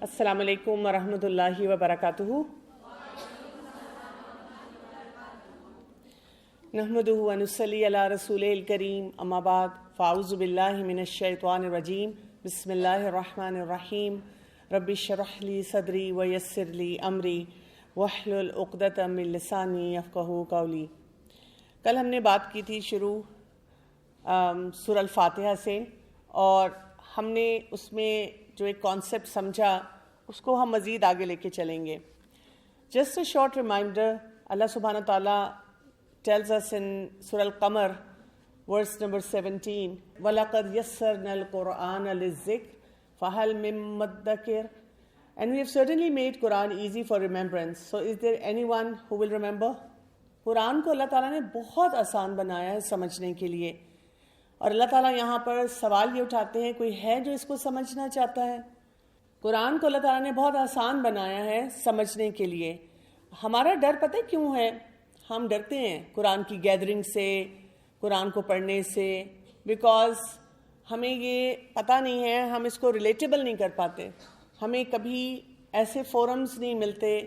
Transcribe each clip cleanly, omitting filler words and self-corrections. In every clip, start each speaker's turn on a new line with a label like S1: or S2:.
S1: السلام علیکم ورحمۃ اللہ وبرکاتہ. نحمدہ ونصلی علی رسولہ الکریم. اما بعد فاعوذ باللہ من الشیطان الرجیم. بسم اللہ الرحمن الرحیم. رب اشرح لی صدری ویسر لی امری واحلل عقدۃ من لسانی یفقہوا قولی. کل ہم نے بات کی تھی شروع سورہ الفاتحہ سے، اور ہم نے اس میں جو ایک کانسیپٹ سمجھا اس کو ہم مزید آگے لے کے چلیں گے. جسٹ اے شارٹ ریمائنڈر، اللہ سبحانہ تعالیٰ tells us in Surah Al-Qamar, verse number 17, وَلَقَدْ يَسَّرْنَا الْقُرْآنَ لِلذِّكْرِ فَهَلْ مِن مُّدَّكِرٍ. And we have certainly made Quran easy for remembrance. So is there anyone who will remember? قرآن کو اللہ تعالیٰ نے بہت آسان بنایا ہے سمجھنے کے لیے، اور اللہ تعالیٰ یہاں پر سوال یہ اٹھاتے ہیں، کوئی ہے جو اس کو سمجھنا چاہتا ہے؟ قرآن کو اللہ تعالیٰ نے بہت آسان بنایا ہے سمجھنے کے لیے. ہمارا ڈر پتہ کیوں ہے؟ ہم ڈرتے ہیں قرآن کی گیدرنگ سے، قرآن کو پڑھنے سے، بیکاز ہمیں یہ پتہ نہیں ہے، ہم اس کو ریلیٹیبل نہیں کر پاتے. ہمیں کبھی ایسے فورمز نہیں ملتے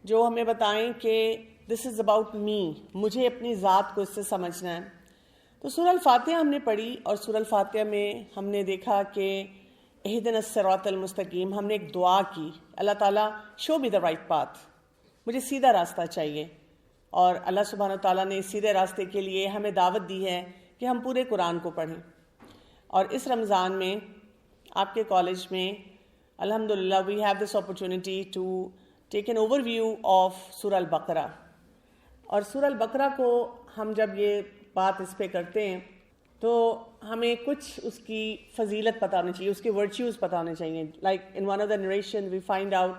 S1: جو ہمیں بتائیں کہ دس از اباؤٹ می، مجھے اپنی ذات کو اس سے سمجھنا ہے. تو سورہ الفاتحہ ہم نے پڑھی، اور سورہ الفاتحہ میں ہم نے دیکھا کہ اہدنا الصراط المستقیم، ہم نے ایک دعا کی، اللہ تعالیٰ شو می دا رائٹ پاتھ، مجھے سیدھا راستہ چاہیے. اور اللہ سبحانہ تعالیٰ نے سیدھے راستے کے لیے ہمیں دعوت دی ہے کہ ہم پورے قرآن کو پڑھیں. اور اس رمضان میں آپ کے کالج میں الحمدللہ we have this opportunity to take an overview of سورہ البقرہ. اور سورہ البقرہ کو ہم جب یہ بات اس پہ کرتے ہیں تو ہمیں کچھ اس کی فضیلت پتہ ہونی چاہیے، اس کے ورچیوز پتہ ہونے چاہیے. Like in one of the narration we find out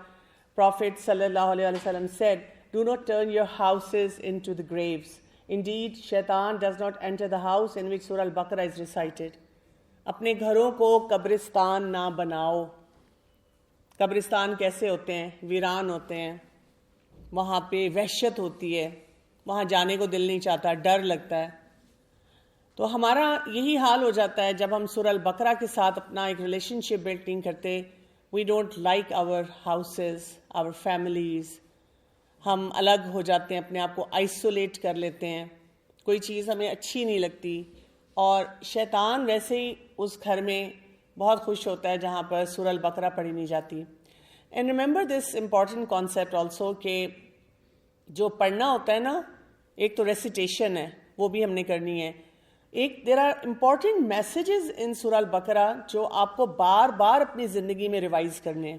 S1: prophet صلی اللہ علیہ وسلم said, do not turn your houses into the graves. Indeed, shaitan does not enter the house in which Surah Al-Baqarah is recited. اپنے گھروں کو قبرستان نہ بناؤ. قبرستان کیسے ہوتے ہیں؟ ویران ہوتے ہیں، وہاں پہ وحشت ہوتی ہے، وہاں جانے کو دل نہیں چاہتا، ڈر لگتا ہے. تو ہمارا یہی حال ہو جاتا ہے جب ہم سورہ البقرہ کے ساتھ اپنا ایک ریلیشن شپ بلڈ نہیں کرتے. We don't like our houses, our families. ہم الگ ہو جاتے ہیں، اپنے آپ کو آئسولیٹ کر لیتے ہیں، کوئی چیز ہمیں اچھی نہیں لگتی. اور شیطان ویسے ہی اس گھر میں بہت خوش ہوتا ہے جہاں پر سورہ البقرہ پڑھی نہیں جاتی. And remember this important concept also کہ جو پڑھنا ہوتا ہے نا، ایک تو ریسیٹیشن ہے، وہ بھی ہم نے کرنی ہے. ایک دیر آر امپورٹنٹ میسیجز ان سورہ البقرہ جو آپ کو بار بار اپنی زندگی میں ریوائز کرنے ہیں.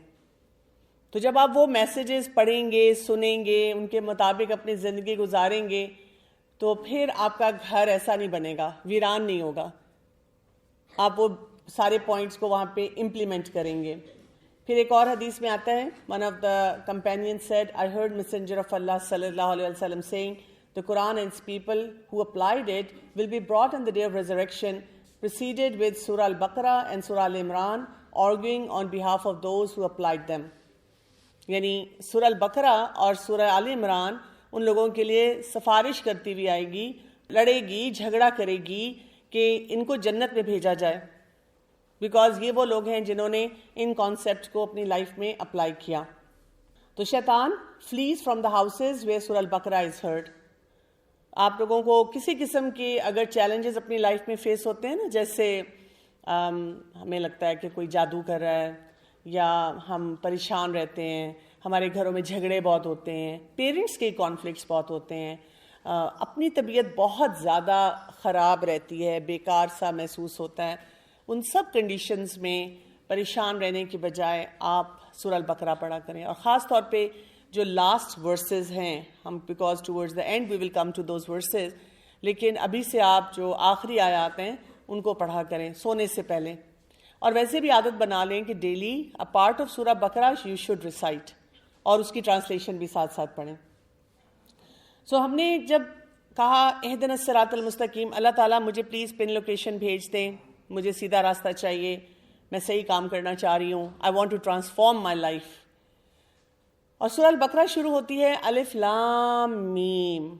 S1: تو جب آپ وہ میسیجز پڑھیں گے، سنیں گے، ان کے مطابق اپنی زندگی گزاریں گے، تو پھر آپ کا گھر ایسا نہیں بنے گا، ویران نہیں ہوگا. آپ وہ سارے پوائنٹس کو وہاں پہ امپلیمنٹ کریں گے. پھر ایک اور حدیث میں آتا ہے، one of the companions said, I heard Messenger of Allah sallallahu alaihi wasallam saying, the Quran and its people who applied it will be brought on the day of resurrection, preceded with Surah Al-Baqarah and Surah Al-Imran, arguing on behalf of those who applied them. یعنی سورہ البقرہ اور سورہ آل عمران ان لوگوں کے لیے سفارش کرتی ہوئی آئے گی، لڑے گی، جھگڑا کرے گی کہ ان کو جنت میں بھیجا جائے، بیکاز یہ وہ لوگ ہیں جنہوں نے ان کانسیپٹ کو اپنی لائف میں اپلائی کیا. تو شیطان فلیز فرام دا ہاؤسز ویئر سورہ البقرہ از ہرڈ. آپ لوگوں کو کسی قسم کے اگر چیلنجز اپنی لائف میں فیس ہوتے ہیں نا، جیسے ہمیں لگتا ہے کہ کوئی جادو کر رہا ہے، یا ہم پریشان رہتے ہیں، ہمارے گھروں میں جھگڑے بہت ہوتے ہیں، پیرنٹس کے کانفلکٹس بہت ہوتے ہیں، اپنی طبیعت بہت زیادہ خراب رہتی ہے، بیکار سا محسوس ہوتا ہے، ان سب کنڈیشنز میں پریشان رہنے کی بجائے آپ سورہ البقرہ پڑھا کریں. اور خاص طور پہ جو لاسٹ ورسز ہیں، ہم because towards the end we will come to those verses, لیکن ابھی سے آپ جو آخری آیات ہیں ان کو پڑھا کریں سونے سے پہلے. اور ویسے بھی عادت بنا لیں کہ ڈیلی اے پارٹ آف سورہ بقرہ یو شوڈ ریسائٹ، اور اس کی ٹرانسلیشن بھی ساتھ ساتھ پڑھیں. سو ہم نے جب کہا اہدنا الصراط المستقیم، اللہ تعالیٰ مجھے پلیز پن لوکیشن بھیج دیں، مجھے سیدھا راستہ چاہیے، میں صحیح کام کرنا چاہ رہی ہوں، I want to transform my life. اور سورہ البقرہ شروع ہوتی ہے الف لام میم،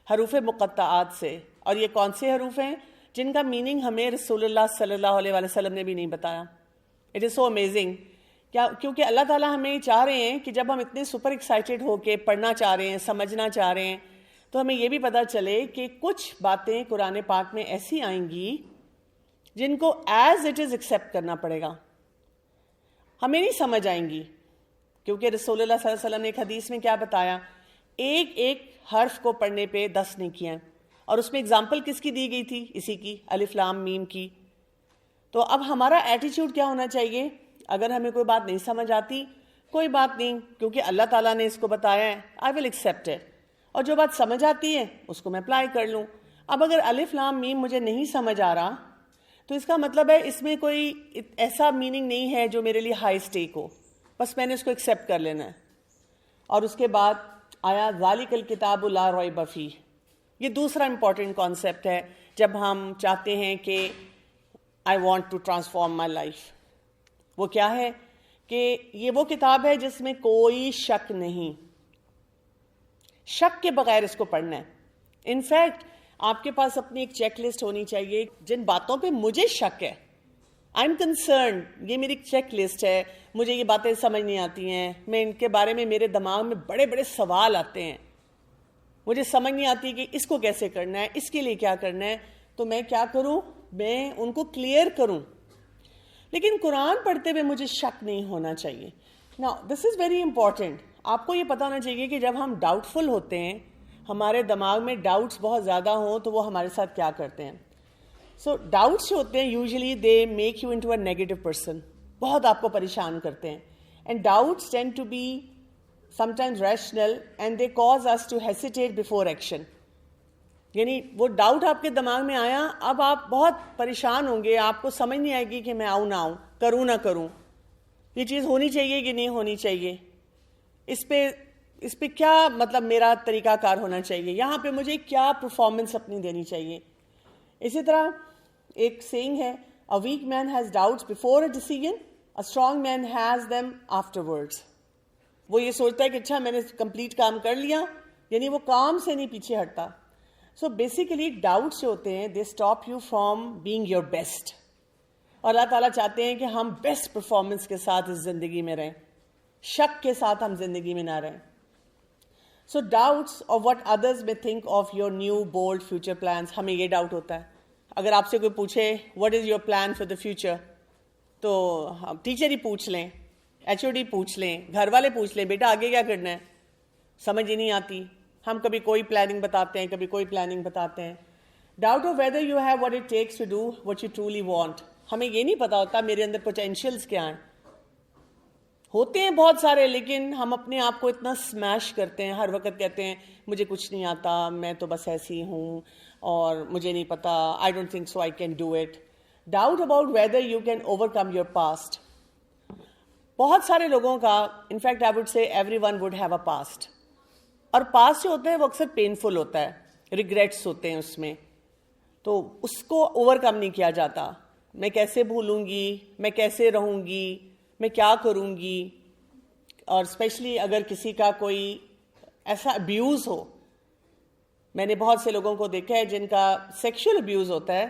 S1: حروف مقطعات سے. اور یہ کون سے حروف ہیں جن کا میننگ ہمیں رسول اللہ صلی اللہ علیہ وسلم نے بھی نہیں بتایا. اٹ از سو امیزنگ کیونکہ اللہ تعالیٰ ہمیں چاہ رہے ہیں کہ جب ہم اتنے سپر ایکسائٹیڈ ہو کے پڑھنا چاہ رہے ہیں، سمجھنا چاہ رہے ہیں، تو ہمیں یہ بھی پتہ چلے کہ کچھ باتیں قرآن پاک میں ایسی آئیں گی جن کو ایز اٹ از ایکسیپٹ کرنا پڑے گا، ہمیں نہیں سمجھ آئیں گی. کیونکہ رسول اللہ صلی اللہ علیہ وسلم نے ایک حدیث میں کیا بتایا، ایک ایک حرف کو پڑھنے پہ 10 نیکیاں، اور اس میں اگزامپل کس کی دی گئی تھی؟ اسی کی، الف لام میم کی. تو اب ہمارا ایٹیچیوڈ کیا ہونا چاہیے؟ اگر ہمیں کوئی بات نہیں سمجھ آتی، کوئی بات نہیں، کیونکہ اللہ تعالیٰ نے اس کو بتایا ہے، آئی ول ایکسیپٹ اٹ، اور جو بات سمجھ آتی ہے اس کو میں اپلائی کر لوں. اب اگر الف لام میم مجھے نہیں سمجھ آ رہا، تو اس کا مطلب ہے اس میں کوئی ایسا میننگ نہیں ہے جو میرے لیے ہائی اسٹیک ہو، بس میں نے اس کو ایکسیپٹ کر لینا ہے. اور اس کے بعد آیا ذالک الکتاب لا ریب فیہ. یہ دوسرا امپورٹنٹ کانسیپٹ ہے جب ہم چاہتے ہیں کہ I want to transform my life. وہ کیا ہے کہ یہ وہ کتاب ہے جس میں کوئی شک نہیں، شک کے بغیر اس کو پڑھنا ہے. انفیکٹ آپ کے پاس اپنی ایک چیک لسٹ ہونی چاہیے، جن باتوں پہ مجھے شک ہے، آئی ایم کنسرنڈ، یہ میری چیک لسٹ ہے، مجھے یہ باتیں سمجھ نہیں آتی ہیں، میں ان کے بارے میں میرے دماغ میں بڑے بڑے سوال آتے ہیں، مجھے سمجھ نہیں آتی کہ اس کو کیسے کرنا ہے، اس کے لیے کیا کرنا ہے. تو میں کیا کروں؟ میں ان کو کلیئر کروں. لیکن قرآن پڑھتے ہوئے مجھے شک نہیں ہونا چاہیے. Now this is very important. آپ کو یہ پتہ ہونا چاہیے کہ جب ہم ڈاؤٹ فل ہوتے ہیں، ہمارے دماغ میں ڈاؤٹس بہت زیادہ ہوں، تو وہ ہمارے ساتھ کیا کرتے ہیں. سو ڈاؤٹس جو ہوتے ہیں usually they make you into a negative person, بہت آپ کو پریشان کرتے ہیں. And doubts tend to be sometimes rational and they cause us to hesitate before action. یعنی وہ ڈاؤٹ آپ کے دماغ میں آیا، اب آپ بہت پریشان ہوں گے، آپ کو سمجھ نہیں آئے گی کہ میں آؤں نہ آؤں، کروں نہ کروں، یہ چیز ہونی چاہیے کہ نہیں ہونی چاہیے، اس پہ کیا مطلب میرا طریقہ کار ہونا چاہیے، یہاں پہ مجھے کیا پرفارمنس اپنی دینی چاہیے. اسی طرح ایک سینگ ہے، a weak man has doubts before a decision, a strong man has them afterwards. وہ یہ سوچتا ہے کہ اچھا میں نے کمپلیٹ کام کر لیا، یعنی وہ کام سے نہیں پیچھے ہٹتا. سو بیسیکلی ڈاؤٹس جو ہوتے ہیں they stop you from being your best. اور اللہ تعالیٰ چاہتے ہیں کہ ہم بیسٹ پرفارمنس کے ساتھ اس زندگی میں رہیں، شک کے ساتھ ہم زندگی میں نہ رہیں. سو ڈاؤٹس آف وٹ ادرز میں think of your new bold future plans. ہمیں یہ ڈاؤٹ ہوتا ہے اگر آپ سے کوئی پوچھے what is your plan for the future, تو ہم ٹیچر ہی پوچھ لیں، ایچ او ڈی پوچھ لیں، گھر والے پوچھ لیں بیٹا آگے کیا کرنا ہے، سمجھ ہی نہیں آتی. ہم کبھی کوئی پلاننگ بتاتے ہیں، کبھی کوئی پلاننگ بتاتے ہیں. Doubt of whether you have what it takes to do what you truly want. ہمیں یہ نہیں پتا ہوتا میرے اندر پوٹینشیلز کیا ہیں، ہوتے ہیں بہت سارے، لیکن ہم اپنے آپ کو اتنا سمیش کرتے ہیں، ہر وقت کہتے ہیں مجھے کچھ نہیں آتا، میں تو بس ایسی ہوں اور مجھے نہیں پتا، I don't think so I can do it. Doubt about whether you can over come your past. بہت سارے لوگوں کا، in fact I would say every one would have a past, اور پاسٹ جو ہوتا ہے وہ اکثر پینفل ہوتا ہے، ریگریٹس ہوتے ہیں اس میں، تو اس کو اوور کم نہیں کیا جاتا. میں کیسے بھولوں گی، میں کیسے رہوں گی، میں کیا کروں گی. اور اسپیشلی اگر کسی کا کوئی ایسا ابیوز ہو، میں نے بہت سے لوگوں کو دیکھا ہے جن کا سیکشل ابیوز ہوتا ہے،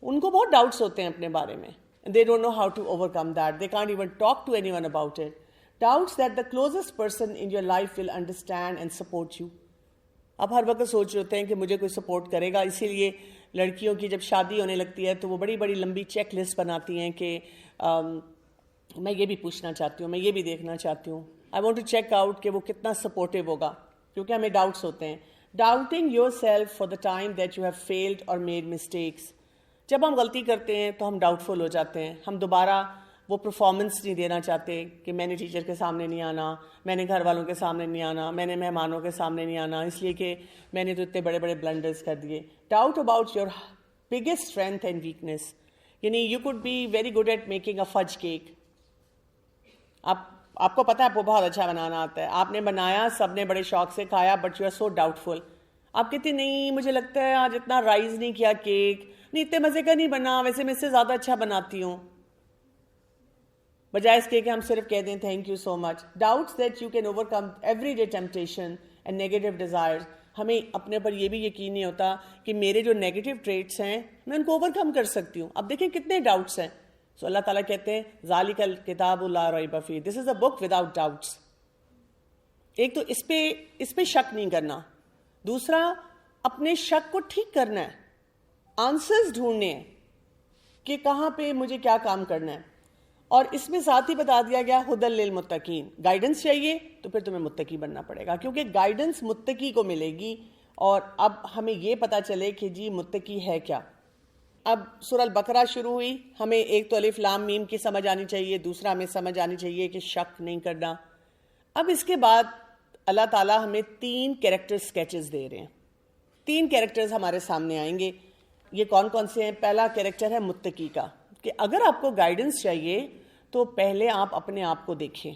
S1: ان کو بہت ڈاؤٹس ہوتے ہیں اپنے بارے میں. They don't know how to overcome that, they can't even talk to anyone about it. Doubts that the closest person in your life will understand and support you. اب ہر وقت سوچ رہے ہوتے ہیں کہ مجھے کوئی سپورٹ کرے گا، اسی لیے لڑکیوں کی جب شادی ہونے لگتی ہے تو وہ بڑی بڑی لمبی چیک لسٹ بناتی ہیں کہ میں یہ بھی پوچھنا چاہتی ہوں، میں یہ بھی دیکھنا چاہتی ہوں. I want to check out کہ وہ کتنا سپورٹیو ہوگا، کیونکہ ہمیں ڈاؤٹس ہوتے ہیں. Doubting your self for the time that you have failed اور میڈ مسٹیکس. جب ہم غلطی کرتے ہیں تو ہم ڈاؤٹ فل ہو جاتے ہیں، ہم دوبارہ وہ پرفارمنس نہیں دینا چاہتے کہ میں نے ٹیچر کے سامنے نہیں آنا، میں نے گھر والوں کے سامنے نہیں آنا، میں نے مہمانوں کے سامنے نہیں آنا، اس لیے کہ میں نے تو اتنے بڑے بڑے بلنڈرز کر دیے. Doubt about your biggest strength and weakness. یعنی you could be very good at making a fudge cake. آپ کو پتا ہے آپ کو بہت اچھا بنانا آتا ہے، آپ نے بنایا، سب نے بڑے شوق سے کھایا، but you are so doubtful. آپ کہتے نہیں مجھے لگتا ہے آج اتنا رائز نہیں کیا کیک، نہیں اتنے مزے کا نہیں بنا، ویسے میں اس سے زیادہ اچھا بناتی ہوں. بجائے اس کے کہ ہم صرف کہہ دیں thank you so much. Doubts that you can over come every day temptation and negative desires. ہمیں اپنے پر یہ بھی یقین نہیں ہوتا کہ میرے جو نیگیٹو ٹریٹس ہیں میں ان کو اوور کم کر سکتی ہوں. اب دیکھیں کتنے ڈاؤٹس ہیں. سو اللہ تعالیٰ کہتے ہیں ذالک الکتاب لا ریب فیہ، دس is a book without doubts. ایک تو اس پہ شک نہیں کرنا، دوسرا اپنے شک کو ٹھیک کرنا ہے، آنسرز ڈھونڈنے ہیں کہ کہاں پہ مجھے کیا کام کرنا ہے. اور اس میں ساتھ ہی بتا دیا گیا ھدی للمتقین، گائیڈنس چاہیے تو پھر تمہیں متقی بننا پڑے گا، کیونکہ گائیڈنس متقی کو ملے گی. اور اب ہمیں یہ پتا چلے کہ جی متقی ہے کیا. اب سورہ البقرہ شروع ہوئی، ہمیں ایک تو الف لام میم کی سمجھ آنی چاہیے، دوسرا ہمیں سمجھ آنی چاہیے کہ شک نہیں کرنا. اب اس کے بعد اللہ تعالیٰ ہمیں 3 کیریکٹر سکیچز دے رہے ہیں. 3 کیریکٹرز ہمارے سامنے آئیں گے. یہ کون کون سے ہیں؟ پہلا کیریکٹر ہے متقی کا، کہ اگر آپ کو گائیڈنس چاہیے تو پہلے آپ اپنے آپ کو دیکھیں،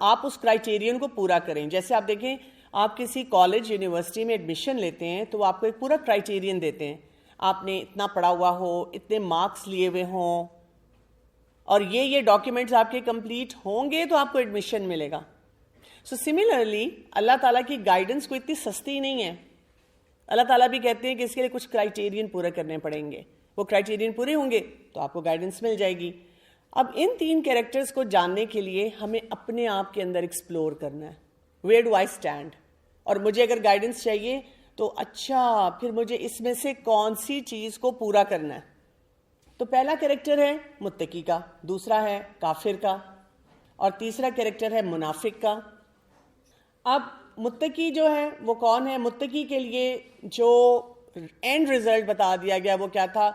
S1: آپ اس کرائیٹیرین کو پورا کریں. جیسے آپ دیکھیں، آپ کسی کالج یونیورسٹی میں ایڈمیشن لیتے ہیں تو وہ آپ کو ایک پورا کرائیٹیرین دیتے ہیں، آپ نے اتنا پڑھا ہوا ہو، اتنے مارکس لیے ہوئے ہوں، اور یہ ڈاکیومنٹس آپ کے کمپلیٹ ہوں گے تو آپ کو ایڈمیشن ملے گا. سو سملرلی اللہ تعالیٰ کی گائیڈنس کو اتنی سستی نہیں ہے. اللہ تعالیٰ بھی کہتے ہیں کہ اس کے لیے کچھ کرائیٹیرین پورے کرنے پڑیں گے، وہ کرائیٹیرین پورے ہوں گے تو آپ کو گائیڈنس مل جائے گی. اب ان 3 کیریکٹرز کو جاننے کے لیے ہمیں اپنے آپ کے اندر ایکسپلور کرنا ہے، ویئر ڈو آئی اسٹینڈ، اور مجھے اگر گائیڈنس چاہیے تو اچھا پھر مجھے اس میں سے کون سی چیز کو پورا کرنا ہے. تو پہلا کیریکٹر ہے متقی کا، دوسرا ہے کافر کا، اور تیسرا کیریکٹر ہے منافق کا. اب متقی جو ہے وہ کون ہے؟ متقی کے لیے جو اینڈ ریزلٹ بتا دیا گیا وہ کیا تھا؟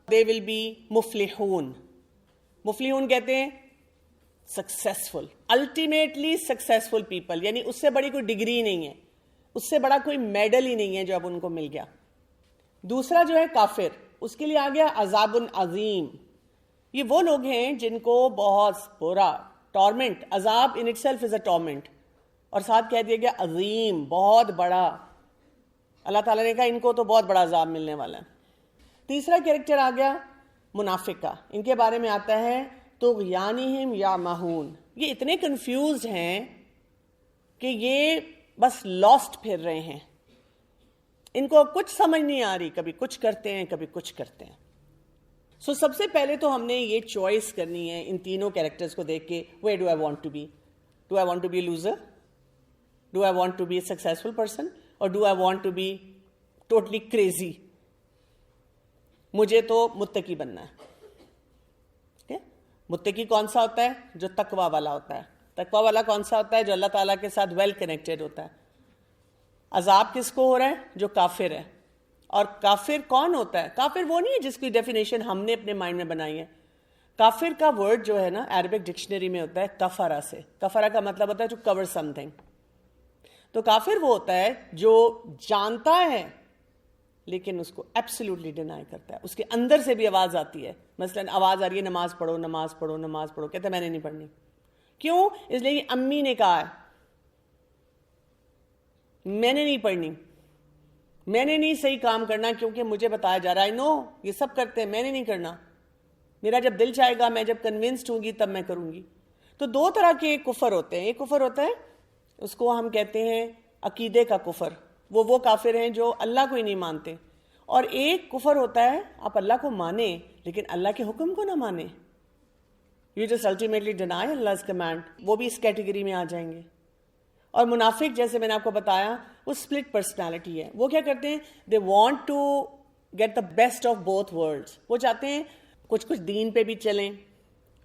S1: دے ول بی مفلحون. مفلحون کہتے ہیں سکسیسفل، الٹیمیٹلی سکسیسفل پیپل، یعنی اس سے بڑی کوئی ڈگری نہیں ہے، اس سے بڑا کوئی میڈل ہی نہیں ہے جو اب ان کو مل گیا. دوسرا جو ہے کافر، اس کے لیے آ گیا عذاب عظیم. یہ وہ لوگ ہیں جن کو بہت برا ٹارمنٹ، عذاب ان اٹ سیلف از اے ٹارمنٹ، اور ساتھ کہہ دیا گیا عظیم، بہت بڑا. اللہ تعالیٰ نے کہا ان کو تو بہت بڑا عذاب ملنے والا ہے. تیسرا کیریکٹر آ گیا منافق کا. ان کے بارے میں آتا ہے طغیانہم یعمہون، یہ اتنے کنفیوزڈ ہیں کہ یہ بس لاسٹ پھر رہے ہیں، ان کو کچھ سمجھ نہیں آ رہی، کبھی کچھ کرتے ہیں کبھی کچھ کرتے ہیں. سو سب سے پہلے تو ہم نے یہ چوائس کرنی ہے ان تینوں کیریکٹرز کو دیکھ کے، where do I want to be? Do I want to be a loser? Do I want to be a successful person? اور do I want to be totally crazy? مجھے تو متقی بننا ہے. متقی کون سا ہوتا ہے؟ جو تقوی والا ہوتا ہے. تقوی والا کون سا ہوتا ہے؟ جو اللہ تعالیٰ کے ساتھ ویل کنیکٹڈ ہوتا ہے. عذاب کس کو ہو رہا ہے؟ جو کافر ہے. اور کافر کون ہوتا ہے؟ کافر وہ نہیں ہے جس کی ڈیفینیشن ہم نے اپنے مائنڈ میں بنائی ہے. کافر کا ورڈ جو ہے نا عربک ڈکشنری میں ہوتا ہے کفرہ سے. کفرہ کا مطلب ہوتا ہے ٹو کور سم تھنگ. تو کافر وہ ہوتا ہے جو جانتا ہے لیکن اس کو ایبسلیوٹلی ڈینائی کرتا ہے. اس کے اندر سے بھی آواز آتی ہے، مثلا آواز آ رہی ہے نماز پڑھو نماز پڑھو نماز پڑھو، کہتے ہیں میں نے نہیں پڑھنی. کیوں؟ اس لیے امی نے کہا ہے، میں نے نہیں پڑھنی، میں نے نہیں صحیح کام کرنا کیونکہ مجھے بتایا جا رہا ہے. نو، یہ سب کرتے ہیں، میں نے نہیں کرنا، میرا جب دل چاہے گا، میں جب کنونسڈ ہوں گی تب میں کروں گی. تو 2 طرح کے کفر ہوتے ہیں. ایک کفر ہوتا ہے اس کو ہم کہتے ہیں عقیدے کا کفر، وہ کافر ہیں جو اللہ کو ہی نہیں مانتے. اور ایک کفر ہوتا ہے آپ اللہ کو مانیں لیکن اللہ کے حکم کو نہ مانیں، you just ultimately deny Allah's command. وہ بھی اس کیٹیگری میں آ جائیں گے. اور منافق جیسے میں نے آپ کو بتایا وہ اسپلٹ پرسنالٹی ہے. وہ کیا کرتے ہیں؟ They want to get the best of both worlds. وہ چاہتے ہیں کچھ دین پہ بھی چلیں،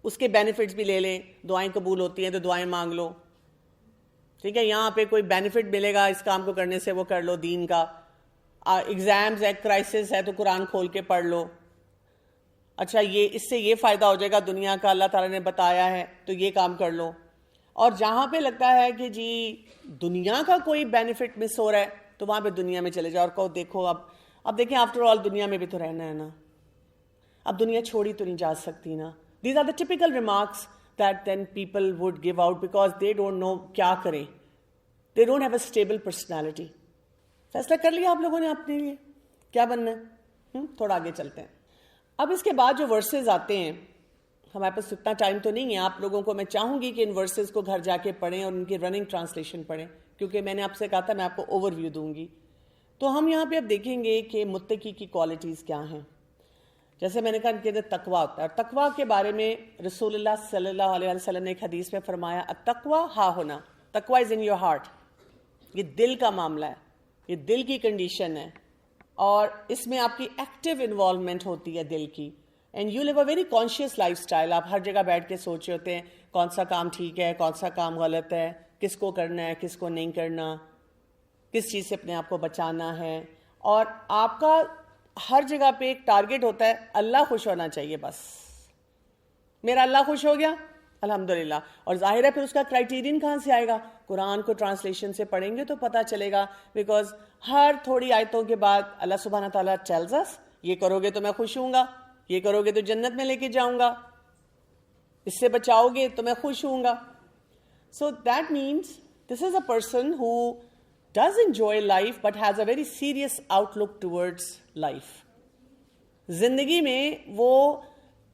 S1: اس کے بینیفٹس بھی لے لیں. دعائیں قبول ہوتی ہیں تو دعائیں مانگ لو، ٹھیک ہے، یہاں پہ کوئی بینیفٹ ملے گا اس کام کو کرنے سے وہ کر لو دین کا. ایگزامز ہے، کرائسس ہے تو قرآن کھول کے پڑھ لو. اچھا یہ اس سے یہ فائدہ ہو جائے گا دنیا کا، اللہ تعالیٰ نے بتایا ہے تو یہ کام کر لو. اور جہاں پہ لگتا ہے کہ جی دنیا کا کوئی بینیفٹ مس ہو رہا ہے تو وہاں پہ دنیا میں چلے جاؤ اور کہو دیکھو اب دیکھیں آفٹر آل دنیا میں بھی تو رہنا ہے نا، اب دنیا چھوڑی تو نہیں جا سکتی نا. These are the typical remarks that then people would give out because they don't know کیا کریں. They don't have a stable personality. فیصلہ کر لیا آپ لوگوں نے اپنے لیے کیا بننا ہے. تھوڑا آگے چلتے ہیں. اب اس کے بعد جو ورسز آتے ہیں، ہمارے پاس اتنا ٹائم تو نہیں ہے، آپ لوگوں کو میں چاہوں گی کہ ان ورسز کو گھر جا کے پڑھیں اور ان کی رننگ ٹرانسلیشن پڑھیں، کیونکہ میں نے آپ سے کہا تھا میں آپ کو اوور ویو دوں گی. تو ہم یہاں پہ اب دیکھیں گے کہ متقی کی کوالٹیز کیا ہیں. جیسے میں نے کہا ان کے اندر تقویٰ ہوتا ہے، اور تقویٰ کے بارے میں رسول اللہ صلی اللہ علیہ وسلم نے ایک حدیث میں فرمایا التقویٰ ہا ہونا، تقویٰ از ان یور ہارٹ، یہ دل کا معاملہ ہے، یہ دل کی کنڈیشن ہے، اور اس میں آپ کی ایکٹیو انوالومنٹ ہوتی ہے دل کی، and you live a very conscious lifestyle. آپ ہر جگہ بیٹھ کے سوچ رہے ہوتے ہیں کون سا کام ٹھیک ہے، کون سا کام غلط ہے، کس کو کرنا ہے، کس کو نہیں کرنا، کس چیز سے اپنے آپ کو بچانا ہے. اور آپ کا ہر جگہ پہ ایک ٹارگٹ ہوتا ہے اللہ خوش ہونا چاہیے، بس میرا اللہ خوش ہو گیا الحمدللہ. اور ظاہر ہے پھر اس کا کرائٹیرین کہاں سے آئے گا؟ قرآن کو ٹرانسلیشن سے پڑھیں گے تو پتہ چلے گا، بیکاز ہر تھوڑی آیتوں کے بعد اللہ سبحانہ تعالیٰ ٹیلز اس یہ کرو گے تو میں خوش ہوں گا، یہ کرو گے تو جنت میں لے کے جاؤں گا، اس سے بچاؤ گے تو میں خوش ہوں گا. So that means this is a person who does enjoy life but has a very serious outlook towards life. زندگی میں وہ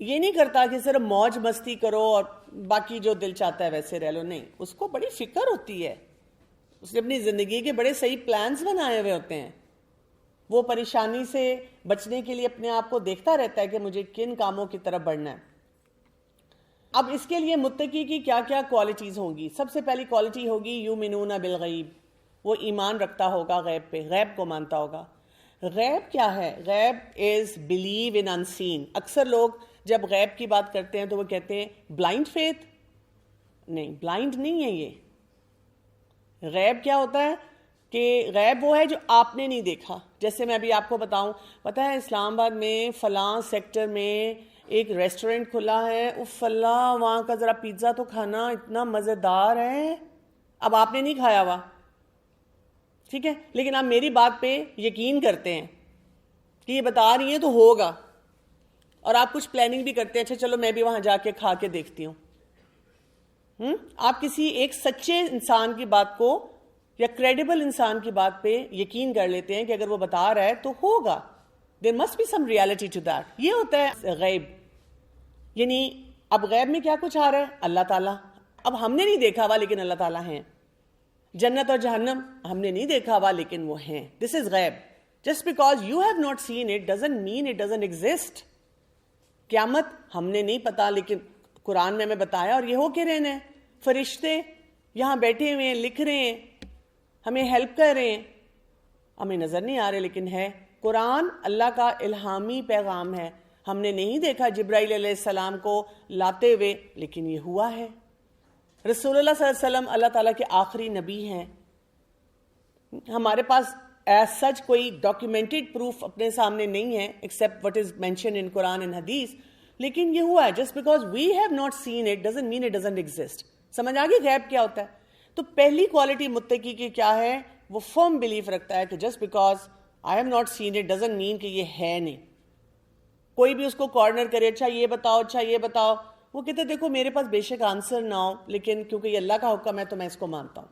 S1: یہ نہیں کرتا کہ صرف موج مستی کرو اور باقی جو دل چاہتا ہے ویسے رہ لو، نہیں، اس کو بڑی فکر ہوتی ہے، اس نے اپنی زندگی کے بڑے صحیح پلانز بنائے ہوئے ہوتے ہیں. وہ پریشانی سے بچنے کے لیے اپنے آپ کو دیکھتا رہتا ہے کہ مجھے کن کاموں کی طرف بڑھنا ہے. اب اس کے لیے متقی کی کیا کیا کوالٹیز ہوں گی؟ سب سے پہلی کوالٹی ہوگی یؤمنون بالغیب، وہ ایمان رکھتا ہوگا غیب پہ، غیب کو مانتا ہوگا. غیب کیا ہے؟ غیب از بلیو ان ان سین. اکثر لوگ جب غیب کی بات کرتے ہیں تو وہ کہتے ہیں بلائنڈ فیتھ. نہیں، بلائنڈ نہیں ہے یہ. غیب کیا ہوتا ہے کہ غیب وہ ہے جو آپ نے نہیں دیکھا. جیسے میں ابھی آپ کو بتاؤں، پتہ ہے اسلام آباد میں فلاں سیکٹر میں ایک ریسٹورنٹ کھلا ہے، اف اللہ وہاں کا ذرا پیزا تو کھانا، اتنا مزیدار ہے. اب آپ نے نہیں کھایا ہوا، ٹھیک ہے، لیکن آپ میری بات پہ یقین کرتے ہیں کہ یہ بتا رہی ہیں تو ہوگا، اور آپ کچھ پلاننگ بھی کرتے ہیں، اچھا چلو میں بھی وہاں جا کے کھا کے دیکھتی ہوں. آپ کسی ایک سچے انسان کی بات کو یا کریڈیبل انسان کی بات پہ یقین کر لیتے ہیں کہ اگر وہ بتا رہا ہے تو ہوگا. There must be some reality to that. یہ ہوتا ہے غیب. یعنی اب غیب میں کیا کچھ آ رہا ہے؟ اللہ تعالیٰ. اب ہم نے نہیں دیکھا ہوا لیکن اللہ تعالیٰ ہیں. جنت اور جہنم ہم نے نہیں دیکھا ہوا لیکن وہ ہیں. دس از غیب. Just because you have not seen it doesn't mean it doesn't exist. قیامت ہم نے نہیں پتا لیکن قرآن میں ہمیں بتایا اور یہ ہو کے رہنا ہے. فرشتے یہاں بیٹھے ہوئے ہیں، لکھ رہے ہیں، ہمیں ہیلپ کر رہے ہیں، ہمیں نظر نہیں آ رہے لیکن ہے. قرآن اللہ کا الہامی پیغام ہے. ہم نے نہیں دیکھا جبرائیل علیہ السلام کو لاتے ہوئے لیکن یہ ہوا ہے. رسول اللہ صلی اللہ علیہ وسلم اللہ تعالیٰ کے آخری نبی ہیں. ہمارے پاس ایز سچ کوئی ڈاکیومنٹڈ پروف اپنے سامنے نہیں ہے accept what is mentioned in Quran and Hadith, لیکن یہ ہوا ہے. Just because we have not seen it doesn't mean it doesn't exist. سمجھ آگے غیب کیا ہوتا ہے؟ تو پہلی کوالٹی متقی کی کیا ہے؟ وہ فرم بلیف رکھتا ہے کہ just because I have not seen it doesn't مین کہ یہ ہے نہیں. کوئی بھی اس کو کارنر کرے، اچھا یہ بتاؤ، اچھا یہ بتاؤ، وہ کہتے دیکھو میرے پاس بے شک آنسر نہ ہو لیکن کیونکہ یہ اللہ کا حکم ہے تو میں اس کو مانتا ہوں.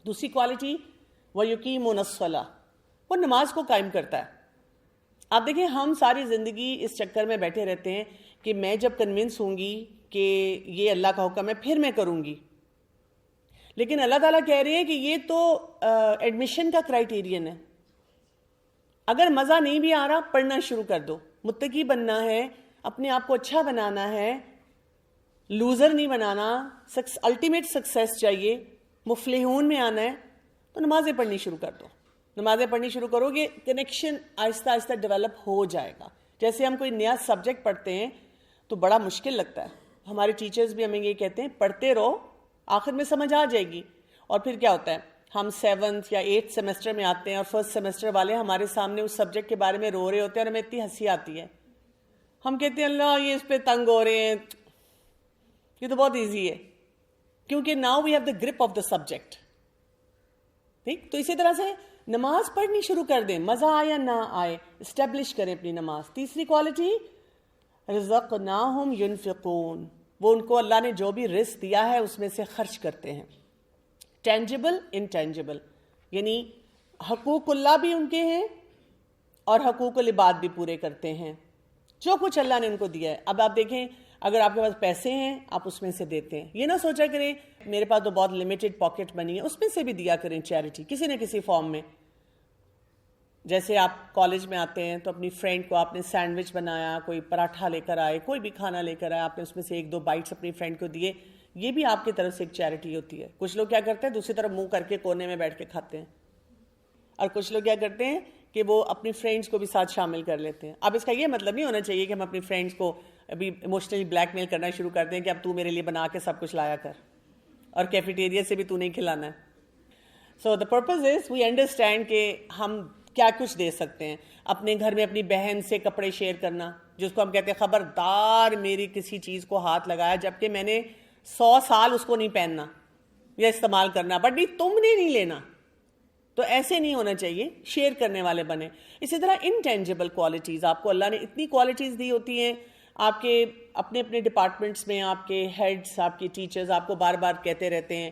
S1: دوسری کوالٹی وَيُقِيمُونَ الصَّلَاةَ، وہ نماز کو قائم کرتا ہے. آپ دیکھیں ہم ساری زندگی اس چکر میں بیٹھے رہتے ہیں کہ میں جب کنونس ہوں گی کہ یہ اللہ کا حکم ہے پھر میں کروں گی، لیکن اللہ تعالیٰ کہہ رہے ہیں کہ یہ تو ایڈمیشن کا کرائیٹیرین ہے. اگر مزہ نہیں بھی آ رہا پڑھنا شروع کر دو. متقی بننا ہے، اپنے آپ کو اچھا بنانا ہے، لوزر نہیں بنانا، الٹیمیٹ سکسیس چاہیے، مفلحون میں آنا ہے تو نمازیں پڑھنی شروع کر دو. نمازیں پڑھنی شروع کرو گے، کنیکشن آہستہ آہستہ ڈیولپ ہو جائے گا. جیسے ہم کوئی نیا سبجیکٹ پڑھتے ہیں تو بڑا مشکل لگتا ہے. ہمارے ٹیچرز بھی ہمیں یہ کہتے ہیں پڑھتے رہو آخر میں سمجھ آ جائے گی. اور پھر کیا ہوتا ہے، ہم 7th یا 8th سیمسٹر میں آتے ہیں اور فرسٹ سیمسٹر والے ہمارے سامنے اس سبجیکٹ کے بارے میں رو رہے ہوتے ہیں اور ہمیں اتنی ہنسی آتی ہے. ہم کہتے ہیں اللہ یہ اس پہ تنگ ہو رہے ہیں، یہ تو بہت ایزی ہے، کیونکہ now we have the grip of the subject. ٹھیک، تو اسی طرح سے نماز پڑھنی شروع کر دیں، مزہ آئے یا نہ آئے، اسٹیبلش کریں اپنی نماز. تیسری کوالٹی رزقناہم ینفقون، وہ ان کو اللہ نے جو بھی رزق دیا ہے اس میں سے خرچ کرتے ہیں. ٹینجیبل انٹینجیبل، یعنی حقوق اللہ بھی ان کے ہیں اور حقوق العباد بھی پورے کرتے ہیں. جو کچھ اللہ نے ان کو دیا ہے. اب آپ دیکھیں اگر آپ کے پاس پیسے ہیں آپ اس میں سے دیتے ہیں. یہ نہ سوچا کریں میرے پاس تو بہت لمیٹڈ پاکٹ منی ہے، اس میں سے بھی دیا کریں چیریٹی کسی نہ کسی فارم میں. جیسے آپ کالج میں آتے ہیں تو اپنی فرینڈ کو آپ نے سینڈوچ بنایا, کوئی پراٹھا لے کر آئے, کوئی بھی کھانا لے کر آئے, آپ نے اس میں سے 1-2 بائٹس اپنی فرینڈ کو دیے, یہ بھی آپ کی طرف سے ایک چیریٹی ہوتی ہے. کچھ لوگ کیا کرتے ہیں, دوسری طرف منہ کر کے کونے میں بیٹھ کے کھاتے ہیں, اور کچھ لوگ کیا کرتے ہیں کہ وہ اپنی فرینڈس کو بھی ساتھ شامل کر لیتے ہیں. اب اس کا یہ مطلب نہیں ہونا چاہیے کہ ہم اپنی فرینڈس کو ابھی ایموشنلی بلیک میل کرنا شروع کر دیں کہ اب تو میرے لیے بنا کے سب کچھ لایا کر, اور کیفیٹیریا سے بھی تو نہیں کھلانا ہے. سو the purpose is we understand کہ ہم کیا کچھ دے سکتے ہیں. اپنے گھر میں اپنی بہن سے کپڑے شیئر کرنا, جس کو ہم کہتے ہیں خبردار میری کسی چیز کو ہاتھ لگایا جبکہ میں نے 100 سال اس کو نہیں پہننا یا استعمال کرنا, بٹ بھی تم نے نہیں لینا. تو ایسے نہیں ہونا چاہیے, شیئر کرنے والے بنے. اسی طرح انٹینجیبل کوالٹیز, آپ کو اللہ نے اتنی کوالٹیز دی ہوتی ہیں, آپ کے اپنے اپنے ڈپارٹمنٹس میں آپ کے ہیڈس, آپ کے ٹیچرز آپ کو بار بار کہتے رہتے ہیں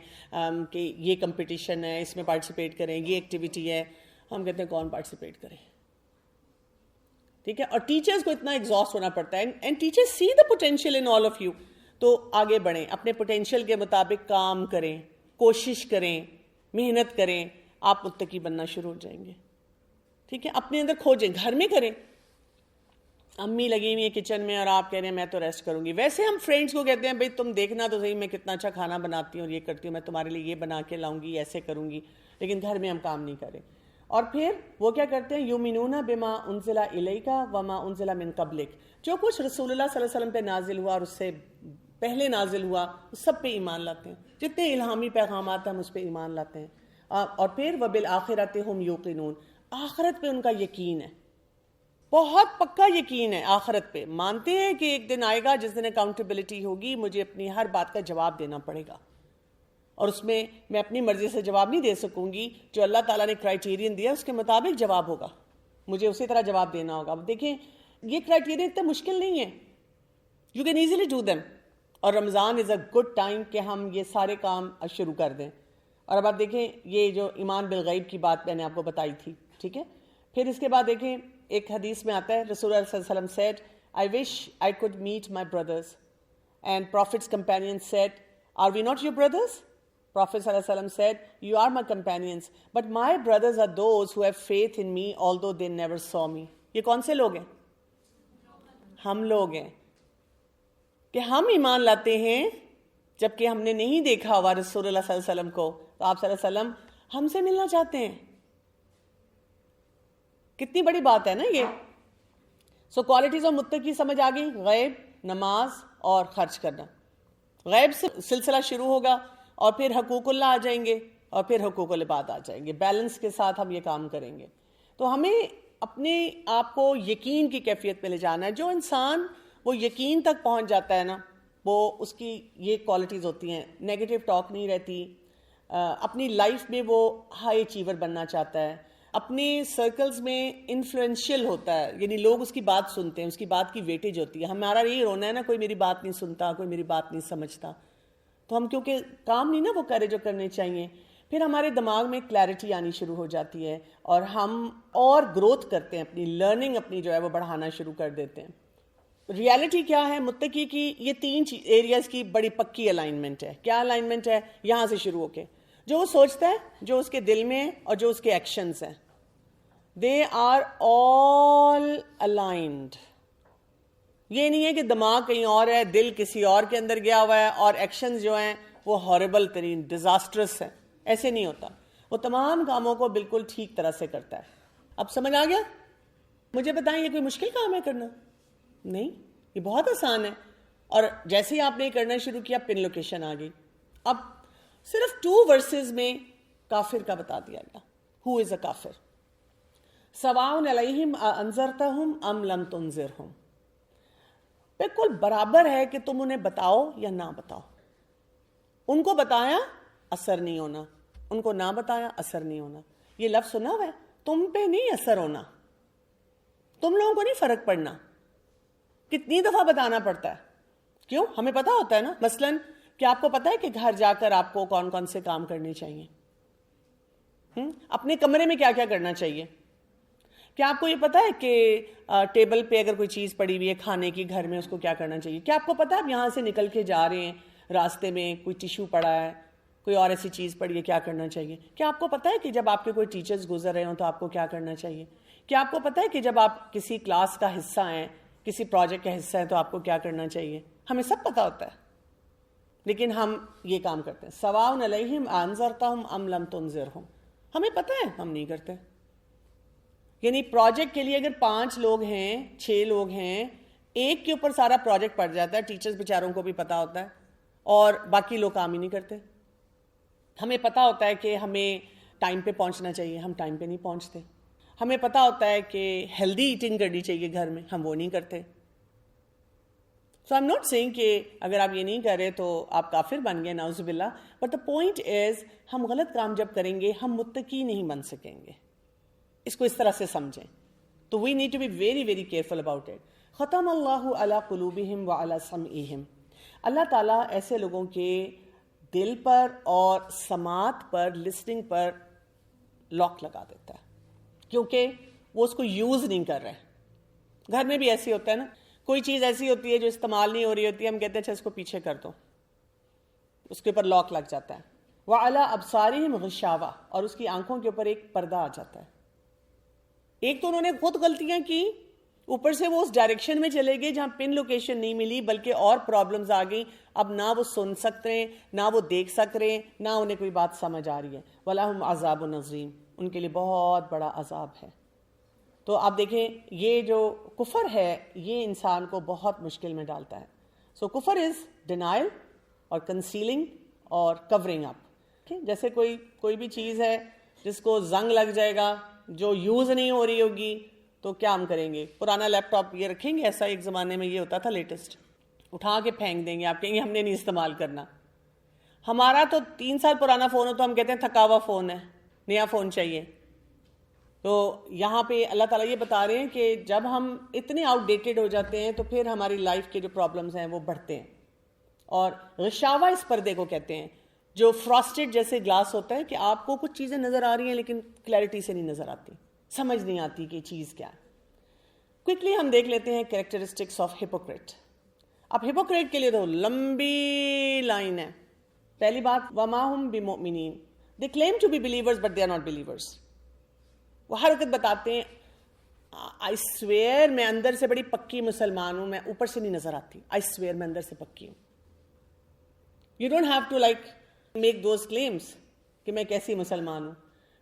S1: کہ یہ کمپٹیشن ہے, اس میں پارٹیسپیٹ کریں, یہ ایکٹیویٹی ہے. ہم کہتے ہیں کون پارٹیسپیٹ کرے, ٹھیک ہے. اور ٹیچرز کو اتنا ایگزاسٹ ہونا پڑتا ہے, and teachers see the potential in all of you. تو آگے بڑھیں, اپنے پوٹینشیل کے مطابق کام کریں, کوشش کریں, محنت کریں, آپ متقی بننا شروع ہو جائیں گے. ٹھیک ہے, اپنے اندر کھوجیں, گھر میں کریں. امی لگی ہوئی ہیں کچن میں اور آپ کہہ رہے ہیں میں تو ریسٹ کروں گی. ویسے ہم فرینڈس کو کہتے ہیں بھائی تم دیکھنا تو صحیح میں کتنا اچھا کھانا بناتی ہوں اور یہ کرتی ہوں, میں تمہارے لیے یہ بنا کے لاؤں گی, ایسے کروں گی, لیکن گھر میں ہم کام نہیں کریں. اور پھر وہ کیا کرتے ہیں, یؤمنون بما انزل الیک وما انزل من قبلک, جو کچھ رسول اللہ صلی اللہ علیہ وسلم پہ نازل ہوا اور اس سے پہلے نازل ہوا اس سب پہ ایمان لاتے ہیں. جتنے الہامی پیغامات ہم اس پہ ایمان لاتے ہیں. اور پھر وبالآخرۃ ھم یوقنون, آخرت پہ ان کا یقین ہے, بہت پکا یقین ہے آخرت پہ. مانتے ہیں کہ ایک دن آئے گا جس دن اکاؤنٹیبلٹی ہوگی, مجھے اپنی ہر بات کا جواب دینا پڑے گا, اور اس میں میں اپنی مرضی سے جواب نہیں دے سکوں گی. جو اللہ تعالیٰ نے کرائیٹیرین دیا اس کے مطابق جواب ہوگا, مجھے اسی طرح جواب دینا ہوگا. اب دیکھیں یہ کرائیٹیرین اتنا مشکل نہیں ہے, you can easily do them. اور رمضان از اے گڈ ٹائم کہ ہم یہ سارے کام شروع کر دیں. اور اب آپ دیکھیں یہ جو ایمان بالغیب کی بات میں نے آپ کو بتائی تھی, ٹھیک ہے. پھر اس کے بعد دیکھیں ایک حدیث میں آتا ہے, رسول اللہ صلی اللہ علیہ وسلم said, I wish I could meet my brothers. And Prophet's companions said, are we not your brothers? Prophet صلی اللہ علیہ وسلم said, you are my companions, but my brothers are those who have faith in me although they never saw me. یہ کون سے لوگ ہیں؟ ہم لوگ ہیں کہ ہم ایمان لاتے ہیں جبکہ ہم نے نہیں دیکھا ہوا رسول اللہ صلی اللہ علیہ وسلم کو, تو آپ صلی اللہ علیہ وسلم ہم سے ملنا چاہتے ہیں. کتنی بڑی بات ہے نا یہ. سو کوالٹیز آف متقی سمجھ آ گئی, غیب, نماز اور خرچ کرنا. غیب سے سلسلہ شروع ہوگا اور پھر حقوق اللہ آ جائیں گے اور پھر حقوق العباد آ جائیں گے. بیلنس کے ساتھ ہم یہ کام کریں گے. تو ہمیں اپنے آپ کو یقین کی کیفیت پہ لے جانا ہے. جو انسان وہ یقین تک پہنچ جاتا ہے نا, وہ اس کی یہ کوالٹیز ہوتی ہیں, نیگیٹو ٹاک نہیں رہتی, اپنی لائف میں وہ ہائی اچیور بننا چاہتا ہے, اپنے سرکلز میں انفلوئنشیل ہوتا ہے, یعنی لوگ اس کی بات سنتے ہیں, اس کی بات کی ویٹیج ہوتی ہے. ہمارا یہی رونا ہے نا, کوئی میری بات نہیں سنتا, کوئی میری بات نہیں سمجھتا. تو ہم کیونکہ کام نہیں نا وہ کرے جو کرنے چاہیے, پھر ہمارے دماغ میں کلیئرٹی آنی شروع ہو جاتی ہے اور ہم اور گروتھ کرتے ہیں, اپنی لرننگ اپنی جو ہے وہ بڑھانا شروع کر دیتے ہیں. ریالٹی کیا ہے متقی کی, یہ 3 ایریاز کی بڑی پکی الائنمنٹ ہے. کیا الائنمنٹ ہے؟ یہاں سے شروع ہو کے جو وہ سوچتا ہے, جو اس کے دل میں ہے اور جو اس کے ایکشنز ہیں, they are all aligned. یہ نہیں ہے کہ دماغ کہیں اور ہے, دل کسی اور کے اندر گیا ہوا ہے اور ایکشنز جو ہیں وہ ہاربل ترین ڈیزاسٹرس ہیں. ایسے نہیں ہوتا. وہ تمام کاموں کو بالکل ٹھیک طرح سے کرتا ہے. اب سمجھ آ گیا؟ مجھے بتائیں یہ کوئی مشکل کام ہے کرنا؟ نہیں, یہ بہت آسان ہے. اور جیسے ہی آپ نے کرنا شروع کیا پن لوکیشن آ گئی. اب صرف 2 ورسز میں کافر کا بتا دیا گیا. ہو از اے کافر؟ سواء علیہم انذرتہم ام لم تنذرہم, بالکل برابر ہے کہ تم انہیں بتاؤ یا نہ بتاؤ. ان کو بتایا اثر نہیں ہونا, ان کو نہ بتایا اثر نہیں ہونا. یہ لفظ سنا ہوا ہے, تم پہ نہیں اثر ہونا, تم لوگوں کو نہیں فرق پڑنا. کتنی دفعہ بتانا پڑتا ہے, کیوں؟ ہمیں پتا ہوتا ہے نا. مثلاً کہ آپ کو پتا ہے کہ گھر جا کر آپ کو کون کون سے کام کرنے چاہیے, اپنے کمرے میں کیا کیا کرنا چاہیے. کیا آپ کو یہ پتا ہے کہ ٹیبل پہ اگر کوئی چیز پڑی ہوئی ہے کھانے کی گھر میں, اس کو کیا کرنا چاہیے. کیا آپ کو پتا ہے آپ یہاں سے نکل کے جا رہے ہیں, راستے میں کوئی ٹیشو پڑا ہے, کوئی اور ایسی چیز پڑی ہے, کیا کرنا چاہیے. کیا آپ کو پتا ہے کہ جب آپ کے کوئی ٹیچرز گزر رہے ہوں تو آپ کو کیا کرنا چاہیے. کیا آپ کو پتہ ہے کہ جب آپ کسی کلاس کا حصہ ہیں، کسی پروجیکٹ کا حصہ ہیں، تو آپ کو کیا کرنا چاہیے؟ ہمیں سب پتہ ہوتا ہے، لیکن ہم یہ کام کرتے ہیں. سواء علیہم انذرتہم ام لم تنذرہم. ہمیں پتہ ہے، ہم نہیں کرتے. یعنی پروجیکٹ کے لیے اگر 5 لوگ ہیں، 6 لوگ ہیں، ایک کے اوپر سارا پروجیکٹ پڑ جاتا ہے، ٹیچرز بیچاروں کو بھی پتہ ہوتا ہے اور باقی لوگ کام ہی نہیں کرتے. ہمیں پتہ ہوتا ہے کہ ہمیں ٹائم پہ پہنچنا چاہیے، ہم ٹائم پہ نہیں پہنچتے. ہمیں پتہ ہوتا ہے کہ ہیلدی ایٹنگ کرنی چاہیے گھر میں، ہم وہ نہیں کرتے. سو آئی ایم ناٹ سیئنگ کہ اگر آپ یہ نہیں کر رہے تو آپ کافر بن گئے، نعوذ باللہ. بٹ دا پوائنٹ از، ہم غلط کام جب کریں گے ہم متقی نہیں بن سکیں گے. اس کو اس طرح سے سمجھیں. تو we need to be very very careful about it. ختم اللہ علی قلوبہم وعلی سمعہم. اللہ تعالیٰ ایسے لوگوں کے دل پر اور سماعت پر، لسننگ پر لاک لگا دیتا ہے، کیونکہ وہ اس کو یوز نہیں کر رہے. گھر میں بھی ایسی ہوتا ہے نا، کوئی چیز ایسی ہوتی ہے جو استعمال نہیں ہو رہی ہوتی ہے، ہم کہتے ہیں اچھا اس کو پیچھے کر دو، اس کے اوپر لاک لگ جاتا ہے. وعلی ابصارہم غشاوہ، اور اس کی آنکھوں کے اوپر ایک پردہ آ جاتا ہے. ایک تو انہوں نے خود غلطیاں کی، اوپر سے وہ اس ڈائریکشن میں چلے گئے جہاں پن لوکیشن نہیں ملی، بلکہ اور پرابلمز آ گئیں. اب نہ وہ سن سکتے ہیں، نہ وہ دیکھ سک رہے ہیں، نہ انہیں کوئی بات سمجھ آ رہی ہے. وَلَهُمْ عَذَابٌ عَظِيمٌ. ان کے لیے بہت بڑا عذاب ہے. تو آپ دیکھیں یہ جو کفر ہے یہ انسان کو بہت مشکل میں ڈالتا ہے. سو کفر از ڈینائل اور کنسیلنگ اور کورنگ اپ. جیسے کوئی بھی چیز ہے جس کو زنگ لگ جائے گا، جو یوز نہیں ہو رہی ہوگی، تو کیا ہم کریں گے؟ پرانا لیپ ٹاپ یہ رکھیں گے، ایسا ایک زمانے میں یہ ہوتا تھا لیٹسٹ، اٹھا کے پھینک دیں گے. آپ کہیں گے ہم نے نہیں استعمال کرنا. ہمارا تو 3 سال پرانا فون ہو تو ہم کہتے ہیں تھکا ہوا فون ہے، نیا فون چاہیے. تو یہاں پہ اللہ تعالیٰ یہ بتا رہے ہیں کہ جب ہم اتنے آؤٹ ڈیٹڈ ہو جاتے ہیں تو پھر ہماری لائف کے جو پرابلمز ہیں وہ بڑھتے ہیں. اور غشاوہ اس پردے کو کہتے ہیں، جو فراسٹڈ جیسے گلاس ہوتا ہے کہ آپ کو کچھ چیزیں نظر آ رہی ہیں لیکن کلیئرٹی سے نہیں نظر آتی، سمجھ نہیں آتی کہ چیز کیا ہے. کوئکلی ہم دیکھ لیتے ہیں کریکٹرسٹکس آف ہپوکریٹ. اب ہپوکریٹ کے لیے تو لمبی لائن ہے. پہلی بات، وما ہم بمؤمنین. They claim to be believers but they are not believers. وہ ہر وقت بتاتے ہیں آئی سویئر میں اندر سے بڑی پکی مسلمان ہوں، میں اوپر سے نہیں نظر آتی. آئی سویئر میں اندر سے پکی ہوں. You don't have to like make those claims کہ میں کیسی مسلمان ہوں.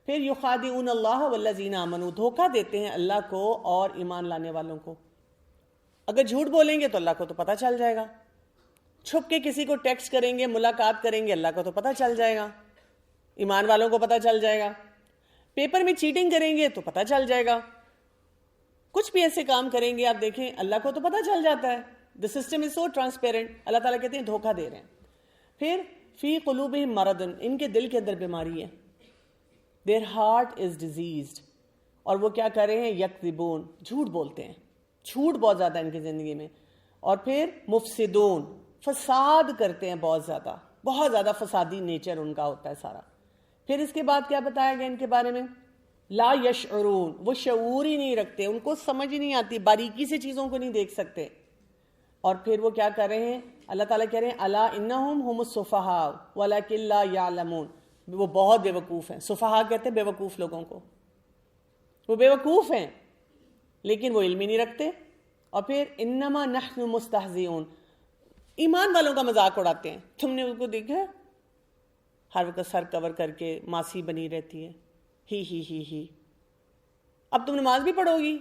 S1: پھر یخادعون اللہ والذین آمنوا. دھوکہ دیتے ہیں اللہ کو اور ایمان لانے والوں کو. اگر جھوٹ بولیں گے تو اللہ کو تو پتہ چل جائے گا. چھپ کے کسی کو ٹیکسٹ کریں گے، ملاقات کریں گے، اللہ کو تو پتہ چل جائے گا، ایمان والوں کو پتہ چل جائے گا. پیپر میں چیٹنگ کریں گے تو پتہ چل جائے گا. کچھ بھی ایسے کام کریں گے آپ دیکھیں اللہ کو تو پتہ چل جاتا ہے. The system is so transparent. اللہ تعالیٰ کہتے ہیں دھوکہ دے رہے ہیں. پھر فی قلوبہم مرض. ان کے دل کے اندر بیماری ہے. their heart is diseased. اور وہ کیا کر رہے ہیں؟ یکذبون. جھوٹ بولتے ہیں. جھوٹ بہت زیادہ ان کی زندگی میں. اور پھر مفسدون. فساد کرتے ہیں بہت زیادہ فسادی نیچر ان کا ہوتا ہے سارا. پھر اس کے بعد کیا بتایا گیا ان کے بارے میں؟ لا یشعرون. وہ شعور ہی نہیں رکھتے، ان کو سمجھ ہی نہیں آتی، باریکی سے چیزوں کو نہیں دیکھ سکتے. اور پھر وہ کیا کر رہے ہیں؟ اللہ تعالیٰ کہہ رہے ہیں الا انہم هم السفہاء ولکن لا یعلمون. وہ بہت بے وقوف ہیں. سفہاء کہتے ہیں بے وقوف لوگوں کو. وہ بے وقوف ہیں لیکن وہ علم ہی نہیں رکھتے. اور پھر انما نحن مستہزئون. ایمان والوں کا مذاق اڑاتے ہیں. تم نے ان کو دیکھا ہر وقت سر کور کر کے ماسی بنی رہتی ہے، ہی. اب تم نماز بھی پڑھو گی،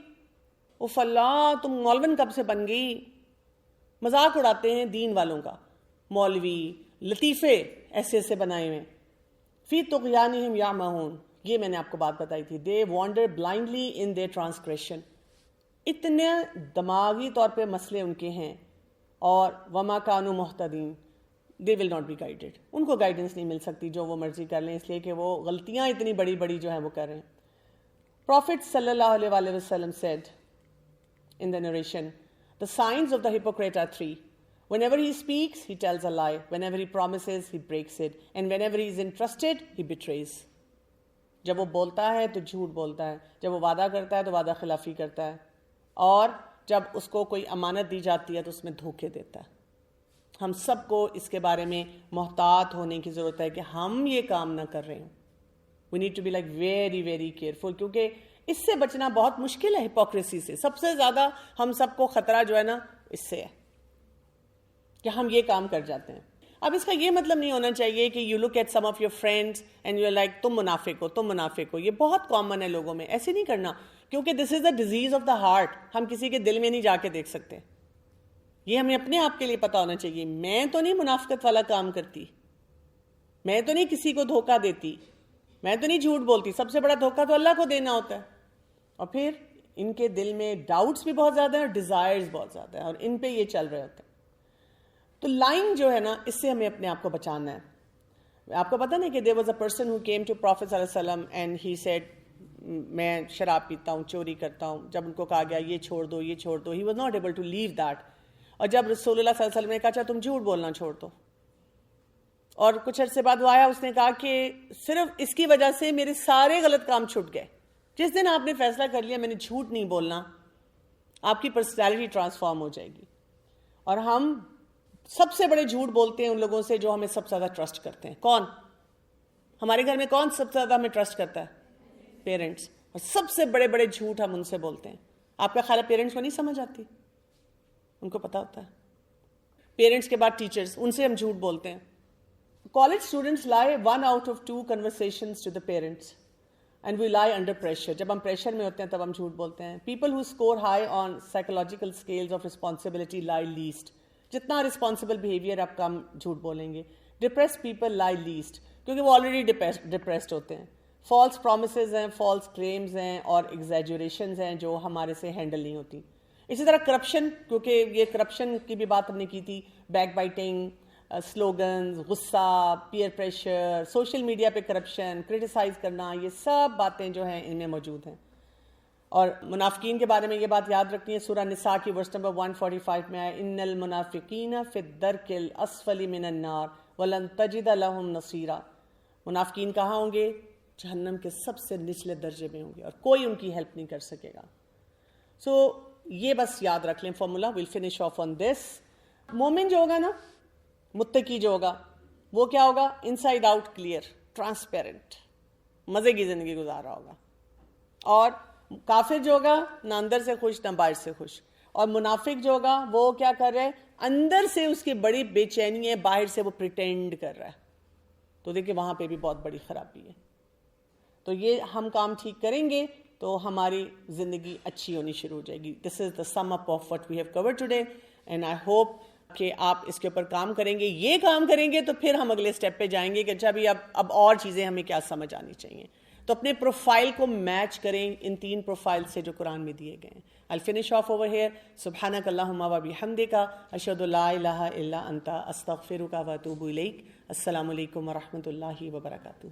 S1: اف اللہ تم مولون کب سے بن گئی. مذاق اڑاتے ہیں دین والوں کا. مولوی لطیفے ایسے بنائے ہوئے. فی طغیانہم یعمہون. یہ میں نے آپ کو بات بتائی تھی. They wander blindly in their transgression. اتنے دماغی طور پہ مسئلے ان کے ہیں. اور وما کانوا مہتدین. دے ول ناٹ بی گائیڈڈ. ان کو گائیڈنس نہیں مل سکتی جو وہ مرضی کر لیں، اس لیے کہ وہ غلطیاں اتنی بڑی بڑی جو ہیں وہ کر رہے ہیں. Prophet صلی اللہ علیہ وسلم said in the narration, the signs of the hypocrite are 3. Whenever he speaks, he tells a lie. Whenever he promises, he breaks it. And whenever he is entrusted, he betrays. جب وہ بولتا ہے تو جھوٹ بولتا ہے، جب وہ وعدہ کرتا ہے تو وعدہ خلافی کرتا ہے، اور جب اس کو کوئی امانت دی جاتی ہے تو اس میں دھوکے دیتا ہے. ہم سب کو اس کے بارے میں محتاط ہونے کی ضرورت ہے کہ ہم یہ کام نہ کر رہے ہوں. We need to be like very very careful. کیونکہ اس سے بچنا بہت مشکل ہے. ہپوکریسی سے سب سے زیادہ ہم سب کو خطرہ جو ہے نا اس سے ہے کہ ہم یہ کام کر جاتے ہیں. اب اس کا یہ مطلب نہیں ہونا چاہیے کہ you look at some of your friends and you are like تم منافق ہو تم منافق ہو. یہ بہت کامن ہے لوگوں میں. ایسے نہیں کرنا, کیونکہ this is a disease of the heart. ہم کسی کے دل میں نہیں جا کے دیکھ سکتے. یہ ہمیں اپنے آپ کے لیے پتا ہونا چاہیے. میں تو نہیں منافقت والا کام کرتی, میں تو نہیں کسی کو دھوکہ دیتی, میں تو نہیں جھوٹ بولتی. سب سے بڑا دھوکہ تو اللہ کو دینا ہوتا ہے. اور پھر ان کے دل میں ڈاؤٹس بھی بہت زیادہ ہیں اور ڈیزائرز بہت زیادہ ہیں, اور ان پہ یہ چل رہے ہوتے ہیں. تو لائن جو ہے نا اس سے ہمیں اپنے آپ کو بچانا ہے. آپ کو پتا نا کہ there was a person who came to Prophet صلی اللہ علیہ وسلم and he said میں شراب پیتا ہوں, چوری کرتا ہوں. جب ان کو کہا گیا یہ چھوڑ دو یہ چھوڑ دو, he was not able to leave that. اور جب رسول اللہ صلی اللہ علیہ وسلم نے کہا تم جھوٹ بولنا چھوڑ دو, اور کچھ عرصے بعد وہ آیا, اس نے کہا کہ صرف اس کی وجہ سے میرے سارے غلط کام چھٹ گئے. جس دن آپ نے فیصلہ کر لیا میں نے جھوٹ نہیں بولنا, آپ کی پرسنالٹی ٹرانسفارم ہو جائے گی. اور ہم سب سے بڑے جھوٹ بولتے ہیں ان لوگوں سے جو ہمیں سب سے زیادہ ٹرسٹ کرتے ہیں. کون؟ ہمارے گھر میں کون سب سے زیادہ ہمیں ٹرسٹ کرتا ہے؟ پیرنٹس. اور سب سے بڑے بڑے جھوٹ ہم ان سے بولتے ہیں. آپ کا خیال ہے پیرنٹس کو نہیں سمجھ آتی؟ ان کو پتا ہوتا ہے. پیرنٹس کے بعد ٹیچرز, ان سے ہم جھوٹ بولتے ہیں. کالج اسٹوڈنٹس لائے 1 out of 2 conversations to the parents and we lie under pressure. جب ہم پریشر میں ہوتے ہیں تب ہم جھوٹ بولتے ہیں. People who score high on psychological scales of responsibility lie least. جتنا رسپانسبل بیہیویئر آپ کم جھوٹ بولیں گے. ڈپریس پیپل لائی لیسٹ, کیونکہ وہ آلریڈی ڈپریسڈ ہوتے ہیں. فالس پرومسز ہیں, فالس کلیمز ہیں اور ایگزیجوریشنز ہیں جو ہمارے سے ہینڈل نہیں ہوتی. اسی طرح کرپشن, کیونکہ یہ کرپشن کی بھی بات ہم نے کی تھی. بیک بائٹنگ, سلوگنز, غصہ, پیئر پریشر, سوشل میڈیا پہ کرپشن, کرٹیسائز کرنا, یہ سب باتیں جو ہیں ان میں موجود ہیں. اور منافقین کے بارے میں یہ بات یاد رکھنی ہے. سورہ نساء کی ورس نمبر 145 میں آیا ان المنافقین فی الدرک الاسفل من النار ولن تجد لهم نصیرا. منافقین کہاں ہوں گے؟ جہنم کے سب سے نچلے درجے میں ہوں گے اور کوئی ان کی ہیلپ نہیں کر سکے گا. سو یہ بس یاد رکھ لیں فارمولا. ویل فنش آف آن دس. مومن جو ہوگا نا, متقی جو ہوگا, وہ کیا ہوگا؟ انسائڈ آؤٹ کلیئر, ٹرانسپیرنٹ, مزے کی زندگی گزار رہا ہوگا. اور کافر جو ہوگا نہ اندر سے خوش نہ باہر سے خوش. اور منافق جو ہوگا وہ کیا کر رہا ہے؟ اندر سے اس کی بڑی بے چینی ہے, باہر سے وہ پریٹینڈ کر رہا ہے. تو دیکھیں وہاں پہ بھی بہت بڑی خرابی ہے. تو یہ ہم کام ٹھیک کریں گے تو ہماری زندگی اچھی ہونی شروع ہو جائے گی. This is the sum up of what we have covered today and I hope کہ آپ اس کے اوپر کام کریں گے. یہ کام کریں گے تو پھر ہم اگلے سٹیپ پہ جائیں گے کہ اچھا بھی اب اور چیزیں ہمیں کیا سمجھ آنی چاہیے. تو اپنے پروفائل کو میچ کریں ان 3 پروفائل سے جو قرآن میں دیے گئے ہیں. I'll finish off over here. سبحانک اللہم و بحمدک اشہد لا الہ الا انت استغفرک و اتوب الیک. السلام علیکم و رحمۃ اللہ وبرکاتہ.